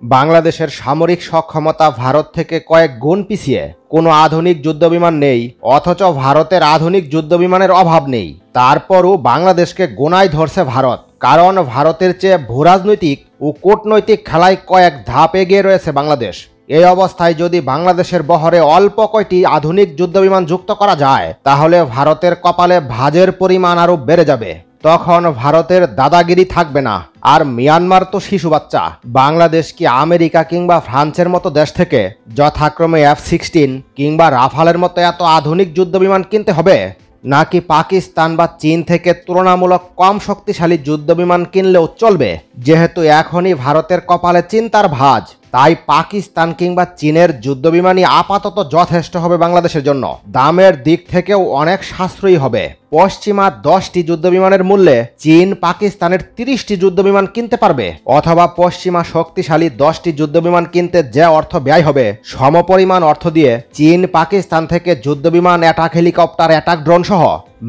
বাংলাদেশের সামরিক সক্ষমতা ভারত থেকে কয়েক গুণ পিছিয়ে। কোনো আধুনিক যুদ্ধবিমান নেই, অথচ ভারতের আধুনিক যুদ্ধবিমানের অভাব নেই। তারপরও বাংলাদেশকে গোনায় ধরছে ভারত, কারণ ভারতের চেয়ে ভূরাজনৈতিক ও কূটনৈতিক খেলায় কয়েক ধাপ এগিয়ে রয়েছে বাংলাদেশ। এই অবস্থায় যদি বাংলাদেশের বহরে অল্প কয়টি আধুনিক যুদ্ধবিমান যুক্ত করা যায়, তাহলে ভারতের কপালে ভাঁজের পরিমাণ আরও বেড়ে যাবে। তখন ভারতের দাদাগিরি থাকবে না। আর মিয়ানমার তো শিশু বাচ্চা। বাংলাদেশ কি আমেরিকা কিংবা ফ্রান্সের মতো দেশ থেকে যথাক্রমে F-16 কিংবা রাফালের মতো এত আধুনিক যুদ্ধবিমান কিনতে হবে, নাকি পাকিস্তান বা চীন থেকে তুলনামূলক কম শক্তিশালী যুদ্ধবিমান কিনলেও চলবে? যেহেতু এখনই ভারতের কপালে চিন্তার ভাঁজ, তাই পাকিস্তান কিংবা চীনের যুদ্ধবিমানই আপাতত যথেষ্ট হবে বাংলাদেশের জন্য। দামের দিক থেকেও অনেক সাশ্রয়ী হবে। পশ্চিমা 10টি যুদ্ধবিমানের মূল্যে চীন পাকিস্তানের 30টি যুদ্ধবিমান কিনতে পারবে, অথবা পশ্চিমা শক্তিশালী 10টি যুদ্ধবিমান কিনতে যে অর্থ ব্যয় হবে, সমপরিমাণ অর্থ দিয়ে চীন পাকিস্তান থেকে যুদ্ধবিমান, অ্যাটাক হেলিকপ্টার, অ্যাটাক ড্রোন সহ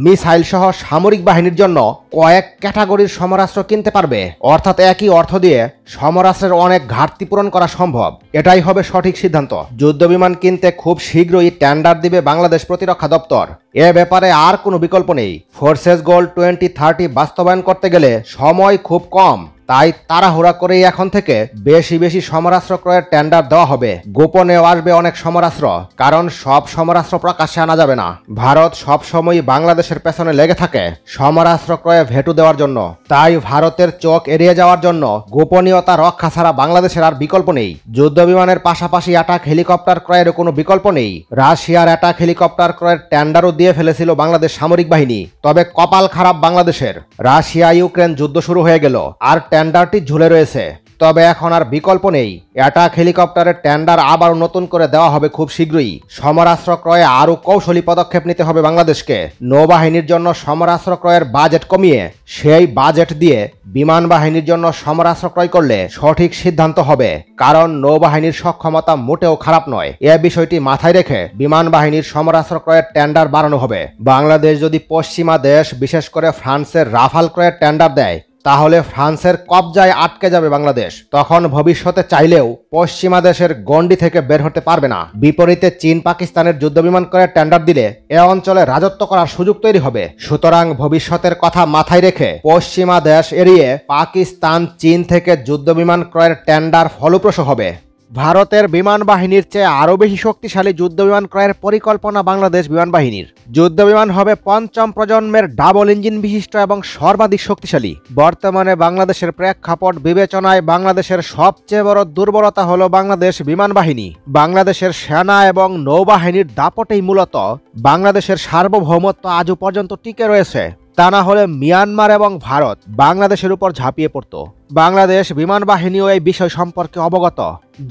মিসাইল সহ সামরিক বাহিনীর জন্য কয়েক ক্যাটাগরির সমরাস্ত্র কিনতে পারবে। অর্থাৎ একই অর্থ দিয়ে সমরাস্ত্রের অনেক ঘাটতি পূরণ করা সম্ভব। এটাই হবে সঠিক সিদ্ধান্ত। যুদ্ধবিমান কিনতে খুব শীঘ্রই টেন্ডার দিবে বাংলাদেশ প্রতিরক্ষা দপ্তর। এ ব্যাপারে আর কোনো বিকল্প নেই। ফোর্সেস গোল 2030 বাস্তবায়ন করতে গেলে সময় খুব কম, তাই তাড়াহুড়া করেই এখন থেকে বেশি বেশি সমরাস্ত্র ক্রয়ের টেন্ডার দেওয়া হবে। গোপনেও আসবে অনেক সমরাস্ত্র, কারণ সব সমরাস্ত্র প্রকাশ্যে আনা যাবে না। ভারত সবসময়ই বাংলাদেশের পেছনে লেগে থাকে সমরাস্ত্র ক্রয়ে ভেটু দেওয়ার জন্য। তাই ভারতের চোখ এড়িয়ে যাওয়ার জন্য গোপনীয়তা রক্ষা ছাড়া বাংলাদেশের আর বিকল্প নেই। যুদ্ধবিমানের পাশাপাশি অ্যাটাক হেলিকপ্টার ক্রয়ের কোনো বিকল্প নেই। রাশিয়ার অ্যাটাক হেলিকপ্টার ক্রয়ের টেন্ডারও দিয়ে ফেলেছিল বাংলাদেশ সামরিক বাহিনী। তবে কপাল খারাপ বাংলাদেশের, রাশিয়া ইউক্রেন যুদ্ধ শুরু হয়ে গেল আর টেন্ডারটি ঝুলে রয়েছে। তবে এখন আর বিকল্প নেই। অ্যাটাক হেলিকপ্টারের টেন্ডার আবার নতুন করে দেওয়া হবে খুব শীঘ্রই। সমরাস্ত্র ক্রয়ে আরও কৌশলী পদক্ষেপ নিতে হবে বাংলাদেশকে। নৌবাহিনীর জন্য সমরাস্ত্র ক্রয়ের বাজেট কমিয়ে সেই বাজেট দিয়ে বিমান বাহিনীর জন্য সমরাস্ত্র ক্রয় করলে সঠিক সিদ্ধান্ত হবে, কারণ নৌবাহিনীর সক্ষমতা মোটেও খারাপ নয়। এ বিষয়টি মাথায় রেখে বিমান বাহিনীর সমরাস্ত্র ক্রয়ের টেন্ডার বাড়ানো হবে। বাংলাদেশ যদি পশ্চিমা দেশ, বিশেষ করে ফ্রান্সের রাফাল ক্রয়ের টেন্ডার দেয়, তাহলে ফ্রান্সের কবজায় আটকে যাবে বাংলাদেশ। তখন ভবিষ্যতে চাইলেও পশ্চিমা দেশের গণ্ডি থেকে বের হতে পারবে না। বিপরীতে চীন পাকিস্তানের যুদ্ধবিমান করে টেন্ডার দিলে এ অঞ্চলে রাজত্ব করার সুযোগ তৈরি হবে। সুতরাং ভবিষ্যতের কথা মাথায় রেখে পশ্চিমা দেশ এড়িয়ে পাকিস্তান, চীন থেকে যুদ্ধবিমান ক্রয়ের টেন্ডার ফলপ্রসূ হবে। ভারতের বিমান বাহিনীর চেয়ে আরও বেশি শক্তিশালী যুদ্ধবিমান ক্রয়ের পরিকল্পনা বাংলাদেশ বিমান বাহিনীর। যুদ্ধবিমান হবে 5ম প্রজন্মের ডাবল ইঞ্জিন বিশিষ্ট এবং সর্বাধিক শক্তিশালী। বর্তমানে বাংলাদেশের প্রেক্ষাপট বিবেচনায় বাংলাদেশের সবচেয়ে বড় দুর্বলতা হলো বাংলাদেশ বিমান বাহিনী। বাংলাদেশের সেনা এবং নৌবাহিনীর দাপটেই মূলত বাংলাদেশের সার্বভৌমত্ব আজও পর্যন্ত টিকে রয়েছে। তা না হলে মিয়ানমার এবং ভারত বাংলাদেশের উপর ঝাঁপিয়ে পড়ত। বাংলাদেশ বিমান বাহিনীও এই বিষয় সম্পর্কে অবগত,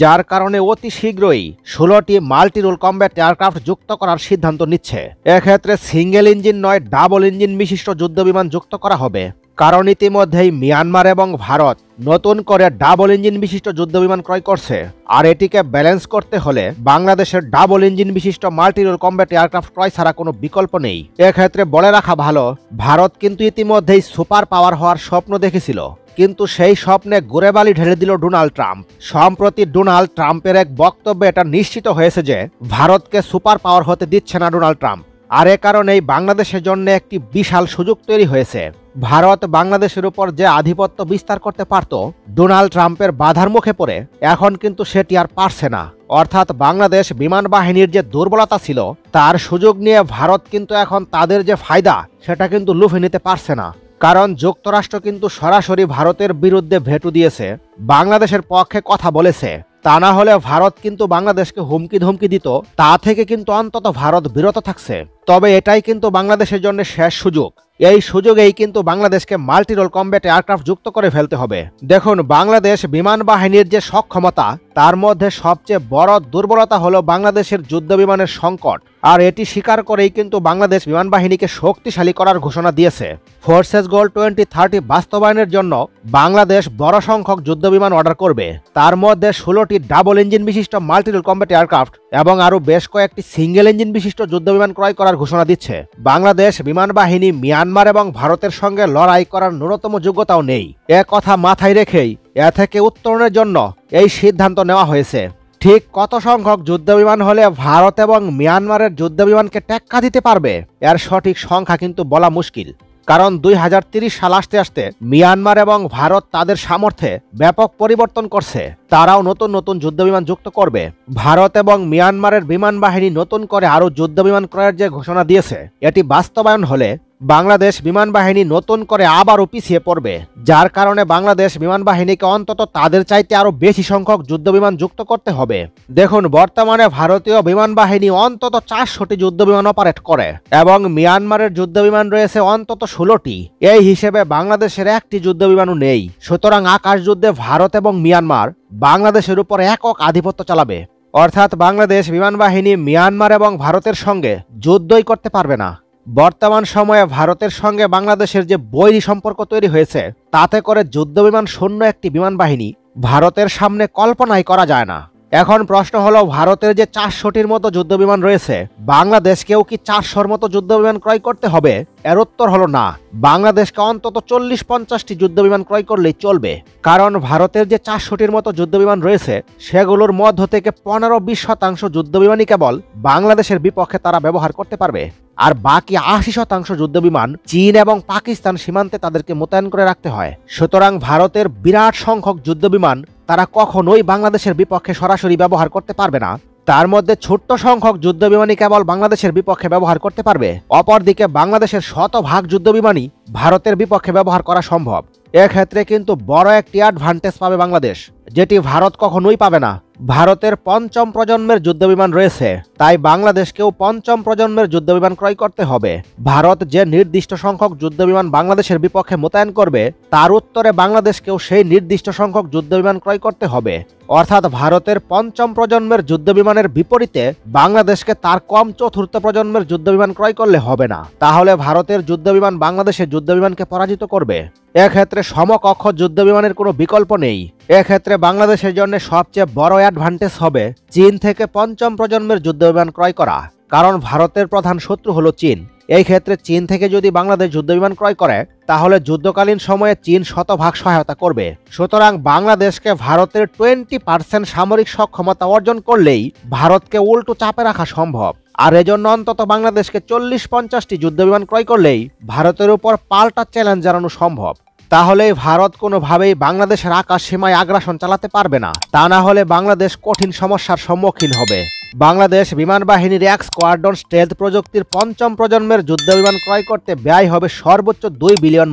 যার কারণে অতি শীঘ্রই 16টি মাল্টি রোল কমব্যাট এয়ারক্রাফট যুক্ত করার সিদ্ধান্ত নিচ্ছে। এক্ষেত্রে সিঙ্গেল ইঞ্জিন নয়, ডাবল ইঞ্জিন বিশিষ্ট যুদ্ধবিমান যুক্ত করা হবে, কারণ ইতিমধ্যেই মিয়ানমার এবং ভারত নতুন করে ডাবল ইঞ্জিন বিশিষ্ট যুদ্ধবিমান ক্রয় করছে। আর এটিকে ব্যালেন্স করতে হলে বাংলাদেশের ডাবল ইঞ্জিন বিশিষ্ট মাল্টি রোল কমব্যাট এয়ারক্রাফট ক্রয় ছাড়া কোনো বিকল্প নেই। এক্ষেত্রে বলে রাখা ভালো, ভারত কিন্তু ইতিমধ্যেই সুপার পাওয়ার হওয়ার স্বপ্ন দেখেছিল, কিন্তু সেই স্বপ্নে গুড়েবালি ঢেলে দিল ডোনাল্ড ট্রাম্প। সম্প্রতি ডোনাল্ড ট্রাম্পের এক বক্তব্যে এটা নিশ্চিত হয়েছে যে ভারতকে সুপার পাওয়ার হতে দিচ্ছে না ডোনাল্ড ট্রাম্প। আর এ কারণেই বাংলাদেশের জন্য একটি বিশাল সুযোগ তৈরি হয়েছে। ভারত বাংলাদেশের উপর যে আধিপত্য বিস্তার করতে পারত ডোনাল্ড ট্রাম্পের বাধার মুখে পড়ে, এখন কিন্তু সেটি আর পারছে না। অর্থাৎ বাংলাদেশ বিমান বাহিনীর যে দুর্বলতা ছিল তার সুযোগ নিয়ে ভারত কিন্তু এখন তাদের যে ফায়দা সেটা কিন্তু লুফে নিতে পারছে না। কারণ যুক্তরাষ্ট্র কিন্তু সরাসরি ভারতের বিরুদ্ধে ভেটো দিয়েছে, বাংলাদেশের পক্ষে কথা বলেছে। তা না হলে ভারত কিন্তু বাংলাদেশকে হুমকি ধমকি দিত, তা থেকে কিন্তু অন্তত ভারত বিরত থাকছে। তবে এটাই কিন্তু বাংলাদেশের জন্য শেষ সুযোগ। এই সুযোগেই কিন্তু বাংলাদেশকে মাল্টি রোল কমব্যাট এয়ারক্রাফট যুক্ত করে ফেলতে হবে। দেখুন, বাংলাদেশ বিমান বাহিনীর যে সক্ষমতা তার মধ্যে সবচেয়ে বড় দুর্বলতা হলো বাংলাদেশের যুদ্ধবিমানের সংকট। আর এটি স্বীকার করেই কিন্তু বাংলাদেশ বিমান বাহিনীকে শক্তিশালী করার ঘোষণা দিয়েছে। ফোর্সেস গোল 2030 বাস্তবায়নের জন্য বাংলাদেশ বড় সংখ্যক যুদ্ধবিমান অর্ডার করবে। তার মধ্যে 16টি ডাবল ইঞ্জিন বিশিষ্ট মাল্টি রোল কমব্যাট এয়ারক্রাফট এবং আরও বেশ কয়েকটি সিঙ্গেল ইঞ্জিন বিশিষ্ট যুদ্ধবিমান ক্রয় করার ঘোষণা দিচ্ছে। বাংলাদেশ বিমান বাহিনী মিয়ানমার এবং ভারতের সঙ্গে লড়াই করার ন্যূনতম যোগ্যতাও নেই। এ কথা মাথায় রেখেই এ থেকে উত্তরণের জন্য এই সিদ্ধান্ত নেওয়া হয়েছে। ঠিক কত সংখ্যক যুদ্ধবিমান হলে ভারত এবং মিয়ানমারের যুদ্ধবিমানকে টেক্কা দিতে পারবে এর সঠিক সংখ্যা কিন্তু বলা মুশকিল। কারণ 2030 সাল আসতে আসতে মিয়ানমার এবং ভারত তাদের সামর্থ্যে ব্যাপক পরিবর্তন করছে। তারাও নতুন নতুন যুদ্ধবিমান যুক্ত করবে। ভারত এবং মিয়ানমারের বিমান বাহিনী নতুন করে আরও যুদ্ধবিমান ক্রয়ের যে ঘোষণা দিয়েছে, এটি বাস্তবায়ন হলে বাংলাদেশ বিমান বাহিনী নতুন করে আবারও পিছিয়ে পড়বে, যার কারণে বাংলাদেশ বিমান বাহিনীকে অন্তত তাদের চাইতে আরও বেশি সংখ্যক যুদ্ধবিমান যুক্ত করতে হবে। দেখুন, বর্তমানে ভারতীয় বিমান বাহিনী অন্তত 400টি যুদ্ধবিমান অপারেট করে এবং মিয়ানমারের যুদ্ধবিমান রয়েছে অন্তত 16টি। এই হিসেবে বাংলাদেশের একটি যুদ্ধবিমানও নেই। সুতরাং আকাশ যুদ্ধে ভারত এবং মিয়ানমার বাংলাদেশের উপর একক আধিপত্য চালাবে। অর্থাৎ বাংলাদেশ বিমান বাহিনী মিয়ানমার এবং ভারতের সঙ্গে যুদ্ধই করতে পারবে না। বর্তমান সময়ে ভারতের সঙ্গে বাংলাদেশের যে বৈরী সম্পর্ক তৈরি হয়েছে, তাতে করে যুদ্ধবিমান শূন্য একটি বিমান বাহিনী ভারতের সামনে কল্পনাই করা যায় না। এখন প্রশ্ন হলো, ভারতের যে 400টির মতো যুদ্ধবিমান রয়েছে, বাংলাদেশকেও কি 400র মতো যুদ্ধবিমান ক্রয় করতে হবে? এর উত্তর হলো না। বাংলাদেশকে অন্তত 40-50টি যুদ্ধবিমান ক্রয় করলেই চলবে। কারণ ভারতের যে 400টির মতো যুদ্ধবিমান রয়েছে, সেগুলোর মধ্য থেকে 15-20% যুদ্ধবিমানই কেবল বাংলাদেশের বিপক্ষে তারা ব্যবহার করতে পারবে। আর বাকি 80% যুদ্ধবিমান চীন এবং পাকিস্তান সীমান্তে তাদেরকে মোতায়েন করে রাখতে হয়। সুতরাং ভারতের বিরাট সংখ্যক যুদ্ধবিমান তারা কখনোই বাংলাদেশের বিপক্ষে সরাসরি ব্যবহার করতে পারবে না। তার মধ্যে ছোট্ট সংখ্যক যুদ্ধবিমানই কেবল বাংলাদেশের বিপক্ষে ব্যবহার করতে পারবে। অপরদিকে বাংলাদেশের শতভাগ যুদ্ধবিমানই ভারতের বিপক্ষে ব্যবহার করা সম্ভব। এক্ষেত্রে কিন্তু বড় একটি অ্যাডভান্টেজ পাবে বাংলাদেশ, যেটি ভারত কখনোই পাবে না। ভারতের 5ম প্রজন্মের যুদ্ধবিমান রয়েছে, তাই বাংলাদেশকেও 5ম প্রজন্মের যুদ্ধবিমান ক্রয় করতে হবে। ভারত যে নির্দিষ্ট সংখ্যক যুদ্ধবিমান বাংলাদেশের বিপক্ষে মোতায়েন করবে, তার উত্তরে বাংলাদেশকেও সেই নির্দিষ্ট সংখ্যক যুদ্ধবিমান ক্রয় করতে হবে। অর্থাৎ ভারতের 5ম প্রজন্মের যুদ্ধবিমানের বিপরীতে বাংলাদেশকে তার কম 4র্থ প্রজন্মের যুদ্ধবিমান ক্রয় করলে হবে না। তাহলে ভারতের যুদ্ধবিমান বাংলাদেশের যুদ্ধবিমানকে পরাজিত করবে। এক্ষেত্রে সমকক্ষ যুদ্ধবিমানের কোনো বিকল্প নেই। এক্ষেত্রে বাংলাদেশের জন্য সবচেয়ে বড় অ্যাডভান্টেজ হবে চীন থেকে 5ম প্রজন্মের যুদ্ধবিমান ক্রয় করা। কারণ ভারতের প্রধান শত্রু হলো চীন। এই ক্ষেত্রে চীন থেকে যদি বাংলাদেশ যুদ্ধবিমান ক্রয় করে, তাহলে যুদ্ধকালীন সময়ে চীন শতভাগ সহায়তা করবে। সুতরাং বাংলাদেশকে ভারতের 20% সামরিক সক্ষমতা অর্জন করলেই ভারতকে উল্টো চাপে রাখা সম্ভব। আর এজন্য অন্তত বাংলাদেশকে 40-50টি যুদ্ধবিমান ক্রয় করলেই ভারতের উপর পাল্টা চ্যালেঞ্জ জানানো সম্ভব। তাহলে ভারত কোনোভাবেই বাংলাদেশের আকাশ সীমায় আগ্রাসন চালাতে পারবে না। তা না হলে বাংলাদেশ কঠিন সমস্যার সম্মুখীন হবে। বাংলাদেশ বিমান বাহিনীর এক স্কোয়াড্রন স্টেলথ প্রযুক্তির 5ম প্রজন্মের যুদ্ধবিমান ক্রয় করতে ব্যয় হবে সর্বোচ্চ $2 বিলিয়ন।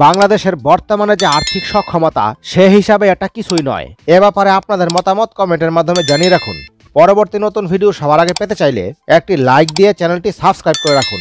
বাংলাদেশের বর্তমানে যে আর্থিক সক্ষমতা, সে হিসাবে এটা কিছুই নয়। এ ব্যাপারে আপনাদের মতামত কমেন্টের মাধ্যমে জানিয়ে রাখুন। পরবর্তী নতুন ভিডিও সবার আগে পেতে চাইলে একটি লাইক দিয়ে চ্যানেলটি সাবস্ক্রাইব করে রাখুন।